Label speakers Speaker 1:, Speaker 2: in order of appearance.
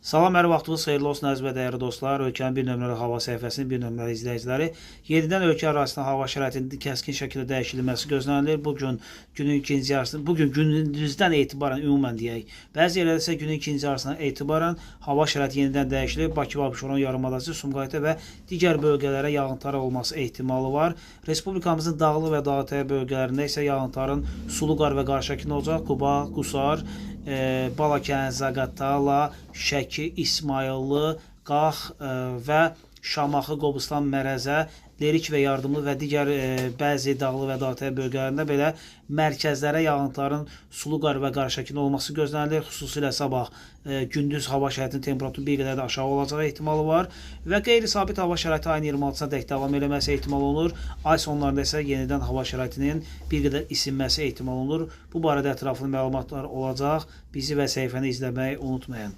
Speaker 1: Salam, hər vaxtınız xeyirli olsun əziz və dəyərli dostlar. Ölkənin bir nömrəli hava səhifəsinin bir nömrəli izləyiciləri. Yenidən ölkə ərazisində hava şəraitinin kəskin şəkildə dəyişilməsi gözlənilir. Günün ikinci yarısında, bugün gündüzdən etibarən ümumən deyək. Bəzi yerlərdə isə günün ikinci yarısından etibarən hava şəraiti yenidən dəyişilir. Bakı, Abşeron yarımadası, Sumqayıta və digər bölgələrə yağıntılar olması ehtimalı var. Respublikamızın dağlıq və dağətəyi bölgələrində isə yağıntıların sulu qar və qar şəklində olacaq. Quba, Qusar, Balakən, Zaqatala, Şəki, İsmayıllı, Qax və Şamaxı, Qobustan, Mərəzə, Lerik və Yardımlı və digər bəzi dağlı və dağətəyi bölgələrində belə mərkəzlərə yağıntıların sulu qar və qar şəklində olması gözlənilir. Xüsusilə sabah gündüz hava şəraitinin temperaturu bir qədər də aşağı olacağı ehtimalı var və qeyri-sabit hava şəraiti ayın 26-sına dək davam eləməsi ehtimal olunur. Ay sonlarında isə yenidən hava şəraitinin bir qədər isinməsi ehtimal olunur. Bu barədə ətraflı məlumatlar olacaq. Bizi və səhifəni izləməyi unutmayın.